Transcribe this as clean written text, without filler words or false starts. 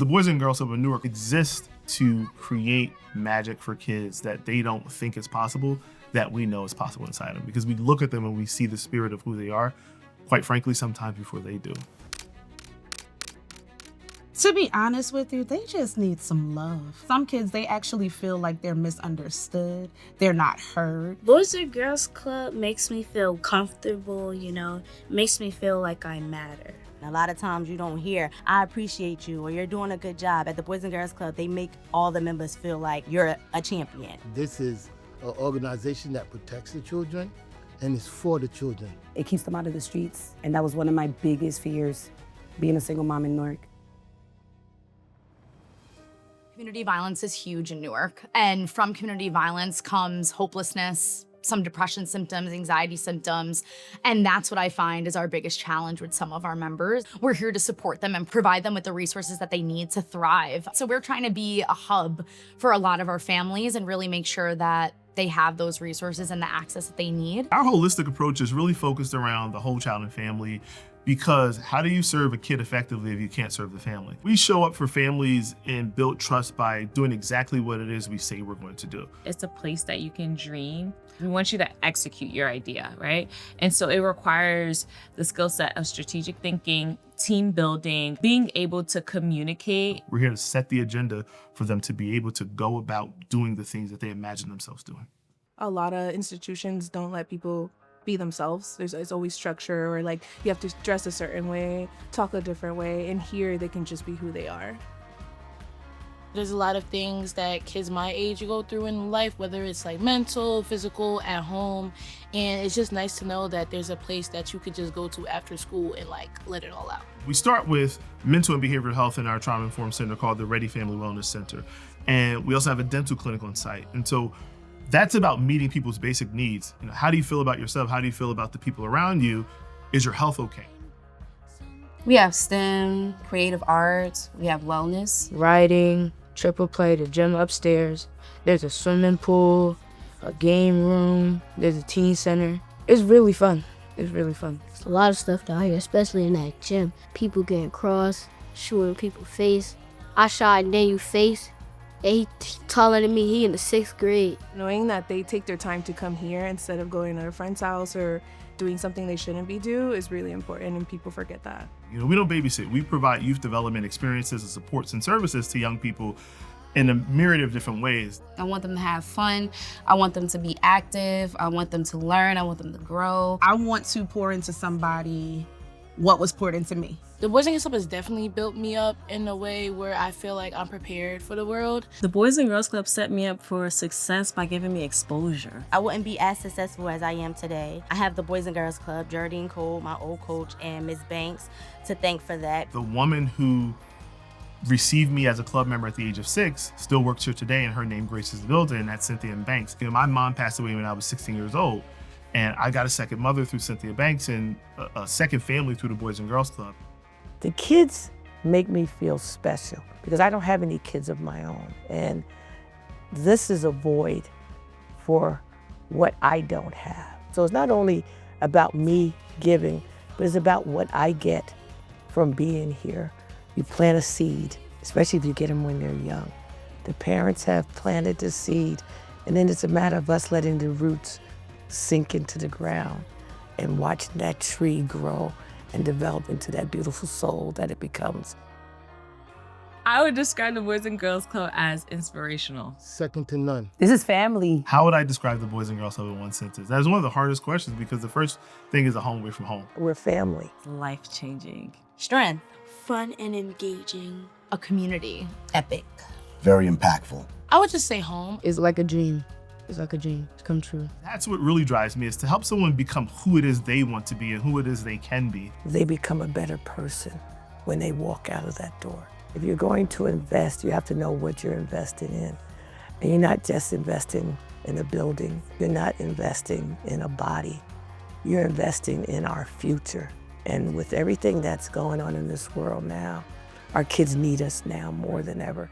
The Boys and Girls Club of Newark exist to create magic for kids that they don't think is possible, that we know is possible inside them. Because we look at them and we see the spirit of who they are, quite frankly, sometimes before they do. To be honest with you, they just need some love. Some kids, they actually feel like they're misunderstood. They're not heard. Boys and Girls Club makes me feel comfortable, makes me feel like I matter. A lot of times you don't hear, I appreciate you, or you're doing a good job. At the Boys and Girls Club, they make all the members feel like you're a champion. This is an organization that protects the children and is for the children. It keeps them out of the streets, and that was one of my biggest fears, being a single mom in Newark. Community violence is huge in Newark, and from community violence comes hopelessness, some depression symptoms, anxiety symptoms, and that's what I find is our biggest challenge with some of our members. We're here to support them and provide them with the resources that they need to thrive. So we're trying to be a hub for a lot of our families and really make sure that they have those resources and the access that they need. Our holistic approach is really focused around the whole child and family, because how do you serve a kid effectively if you can't serve the family? We show up for families and build trust by doing exactly what it is we say we're going to do. It's a place that you can dream. We want you to execute your idea, right? And so it requires the skill set of strategic thinking, team building, being able to communicate. We're here to set the agenda for them to be able to go about doing the things that they imagine themselves doing. A lot of institutions don't let people be themselves. There's always structure, or like you have to dress a certain way, talk a different way, and here they can just be who they are. There's a lot of things that kids my age go through in life, whether it's like mental, physical, at home, and it's just nice to know that there's a place that you could just go to after school and like let it all out. We start with mental and behavioral health in our trauma-informed center called the Ready Family Wellness Center, and we also have a dental clinic on site. And so that's about meeting people's basic needs. How do you feel about yourself? How do you feel about the people around you? Is your health okay? We have STEM, creative arts, we have wellness. Writing, triple play, the gym upstairs. There's a swimming pool, a game room, there's a teen center. It's really fun. It's really fun. There's a lot of stuff down here, especially in that gym. People getting cross, shooting people face. I shot Daniel face. He taller than me, he in the 6th grade. Knowing that they take their time to come here instead of going to a friend's house or doing something they shouldn't be doing is really important, and people forget that. We don't babysit. We provide youth development experiences and supports and services to young people in a myriad of different ways. I want them to have fun. I want them to be active. I want them to learn. I want them to grow. I want to pour into somebody what was poured into me. The Boys and Girls Club has definitely built me up in a way where I feel like I'm prepared for the world. The Boys and Girls Club set me up for success by giving me exposure. I wouldn't be as successful as I am today. I have the Boys and Girls Club, Jardine Cole, my old coach, and Ms. Banks to thank for that. The woman who received me as a club member at the age of 6 still works here today, and her name graces the building, and that's Cynthia Banks. My mom passed away when I was 16 years old, and I got a second mother through Cynthia Banks and a second family through the Boys and Girls Club. The kids make me feel special because I don't have any kids of my own. And this is a void for what I don't have. So it's not only about me giving, but it's about what I get from being here. You plant a seed, especially if you get them when they're young. The parents have planted the seed, and then it's a matter of us letting the roots sink into the ground and watching that tree grow and develop into that beautiful soul that it becomes. I would describe the Boys and Girls Club as inspirational. Second to none. This is family. How would I describe the Boys and Girls Club in one sentence? That is one of the hardest questions because the first thing is a home away from home. We're family. Life-changing. Strength. Fun and engaging. A community. Epic. Very impactful. I would just say home. It's like a dream. It's like a dream. It's come true. That's what really drives me, is to help someone become who it is they want to be and who it is they can be. They become a better person when they walk out of that door. If you're going to invest, you have to know what you're investing in. And you're not just investing in a building. You're not investing in a body. You're investing in our future. And with everything that's going on in this world now, our kids need us now more than ever.